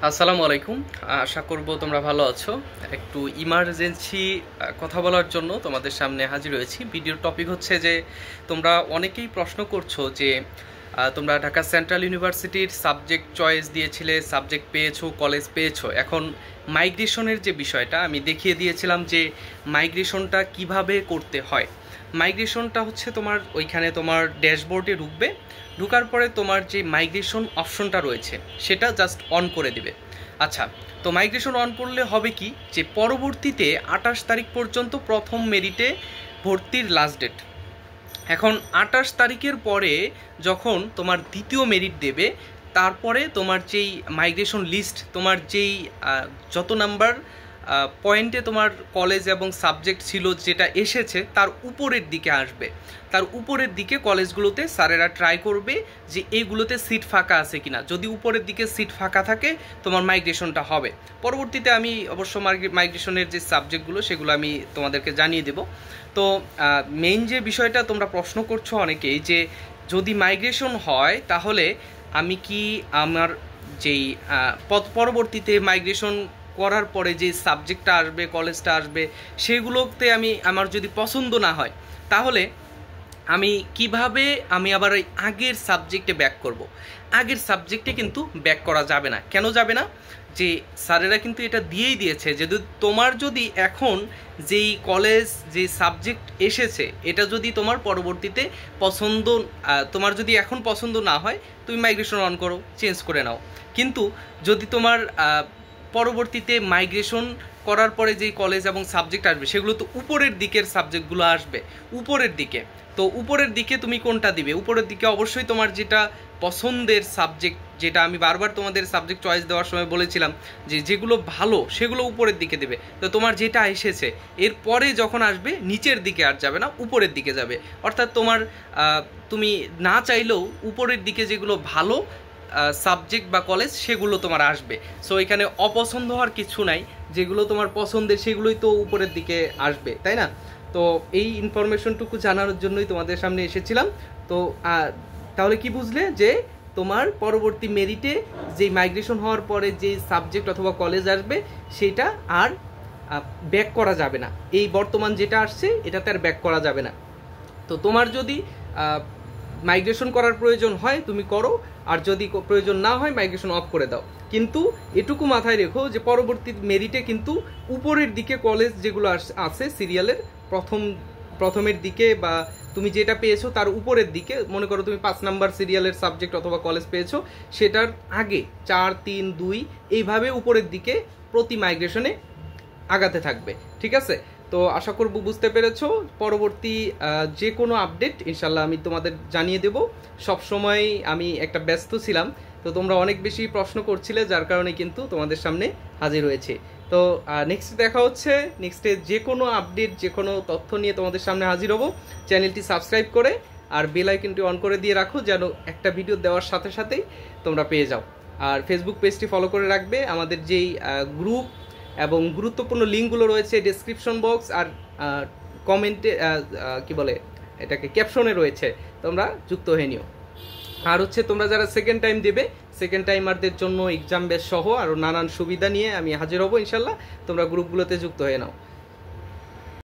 আসসালামু আলাইকুম। আশা করব তোমরা ভালো আছো। একটু ইমার্জেন্সি কথা বলার জন্য তোমাদের সামনে হাজির হয়েছি। ভিডিওর টপিক হচ্ছে যে তোমরা অনেকেই প্রশ্ন করছো যে তোমরা ঢাকা সেন্ট্রাল ইউনিভার্সিটির সাবজেক্ট চয়েস দিয়েছিলে, সাবজেক্ট পেয়েছো, কলেজ পেয়েছো। এখন মাইগ্রেশনের যে বিষয়টা আমি দেখিয়ে দিয়েছিলাম যে মাইগ্রেশনটা কিভাবে করতে হয়। মাইগ্রেশনটা হচ্ছে তোমার ওইখানে তোমার ড্যাশবোর্ডে ঢুকবে, ঢোকার পরে তোমার যে মাইগ্রেশন অপশনটা রয়েছে সেটা জাস্ট অন করে দিবে। আচ্ছা, তো মাইগ্রেশন অন করলে হবে কি যে পরবর্তীতে 28 তারিখ পর্যন্ত প্রথম মেরিটে ভর্তির লাস্ট ডেট। এখন 28 তারিখের পরে যখন তোমার দ্বিতীয় মেরিট দেবে, তারপরে তোমার যেই মাইগ্রেশন লিস্ট, তোমার যেই যত নাম্বার পয়েন্টে তোমার কলেজ এবং সাবজেক্ট ছিল যেটা এসেছে তার উপরের দিকে আসবে। তার উপরের দিকে কলেজগুলোতে স্যারেরা ট্রাই করবে যে এইগুলোতে সিট ফাঁকা আছে কিনা। যদি উপরের দিকে সিট ফাঁকা থাকে তোমার মাইগ্রেশনটা হবে। পরবর্তীতে আমি অবশ্য মাইগ্রেশনের যে সাবজেক্টগুলো সেগুলো আমি তোমাদেরকে জানিয়ে দেব। তো মেইন যে বিষয়টা তোমরা প্রশ্ন করছো অনেকেই যে যদি মাইগ্রেশন হয় তাহলে আমি কি আমার যেই পরবর্তীতে মাইগ্রেশন করার পরে যে সাবজেক্টটা আসবে, কলেজটা আসবে, সেগুলোতে আমার যদি পছন্দ না হয় তাহলে আমি কিভাবে আবার ওই আগের সাবজেক্টে ব্যাক করব। আগের সাবজেক্টে কিন্তু ব্যাক করা যাবে না। কেন যাবে না? যে স্যারেরা কিন্তু এটা দিয়েই দিয়েছে যে তোমার যদি এখন যেই কলেজ যে সাবজেক্ট এসেছে এটা যদি তোমার পরবর্তীতে পছন্দ, তোমার যদি এখন পছন্দ না হয় তুমি মাইগ্রেশন অন করো, চেঞ্জ করে নাও। কিন্তু যদি তোমার পরবর্তীতে মাইগ্রেশন করার পরে যেই কলেজ এবং সাবজেক্ট আসবে সেগুলো তো উপরের দিকের সাবজেক্টগুলো আসবে, উপরের দিকে। তো উপরের দিকে তুমি কোনটা দিবে? উপরের দিকে অবশ্যই তোমার যেটা পছন্দের সাবজেক্ট, যেটা আমি বারবার তোমাদের সাবজেক্ট চয়েস দেওয়ার সময় বলেছিলাম যে যেগুলো ভালো সেগুলো উপরের দিকে দেবে। তো তোমার যেটা এসেছে এরপরে যখন আসবে নিচের দিকে আর যাবে না, উপরের দিকে যাবে। অর্থাৎ তোমার তুমি না চাইলেও উপরের দিকে যেগুলো ভালো সাবজেক্ট বা কলেজ সেগুলো তোমার আসবে। সো এখানে অপছন্দ হওয়ার কিছু নাই, যেগুলো তোমার পছন্দের সেগুলোই তো উপরের দিকে আসবে, তাই না? তো এই ইনফরমেশনটুকু জানার জন্যই তোমাদের সামনে এসেছিলাম। তো তাহলে কি বুঝলে যে তোমার পরবর্তী মেরিটে যে মাইগ্রেশন হওয়ার পরে যে সাবজেক্ট অথবা কলেজ আসবে সেটা আর ব্যাক করা যাবে না। এই বর্তমান যেটা আসছে এটাতে আর ব্যাক করা যাবে না। তো তোমার যদি মাইগ্রেশন করার প্রয়োজন হয় তুমি করো, আর যদি প্রয়োজন না হয় মাইগ্রেশন অফ করে দাও। কিন্তু এটুকু মাথায় রেখো যে পরবর্তী মেরিটে কিন্তু উপরের দিকে কলেজ যেগুলো আছে সিরিয়ালের প্রথমের দিকে, বা তুমি যেটা পেয়েছো তার উপরের দিকে, মনে করো তুমি 5 নাম্বার সিরিয়ালের সাবজেক্ট অথবা কলেজ পেয়েছো, সেটার আগে 4, 3, 2 এইভাবে উপরের দিকে প্রতি মাইগ্রেশনে আগাতে থাকবে। ঠিক আছে? তো আশা করব বুঝতে পেরেছো। পরবর্তী যে কোনো আপডেট ইনশাল্লাহ আমি তোমাদের জানিয়ে দেব। সব সময় আমি একটা ব্যস্ত ছিলাম, তো তোমরা অনেক বেশি প্রশ্ন করছিলে, যার কারণে কিন্তু তোমাদের সামনে হাজির হয়েছে। তো নেক্সট দেখা হচ্ছে, নেক্সটে যে কোনো আপডেট, যে কোনো তথ্য নিয়ে তোমাদের সামনে হাজির হব। চ্যানেলটি সাবস্ক্রাইব করে আর বেল আইকনটি অন করে দিয়ে রাখো যেন একটা ভিডিও দেওয়ার সাথে সাথেই তোমরা পেয়ে যাও। আর ফেসবুক পেজটি ফলো করে রাখবে। আমাদের যেই গ্রুপ এবং গুরুত্বপূর্ণ লিঙ্কগুলো রয়েছে ডিসক্রিপশন বক্স আর কমেন্টে, কি বলে এটাকে, ক্যাপশনে রয়েছে, তোমরা যুক্ত হয়ে নিও। আর হচ্ছে তোমরা যারা সেকেন্ড টাইম দেবে, সেকেন্ড টাইমারদের জন্য এক্সাম বেস সহ আরও নানান সুবিধা নিয়ে আমি হাজির হব ইনশাল্লাহ। তোমরা গ্রুপগুলোতে যুক্ত হয়ে নাও।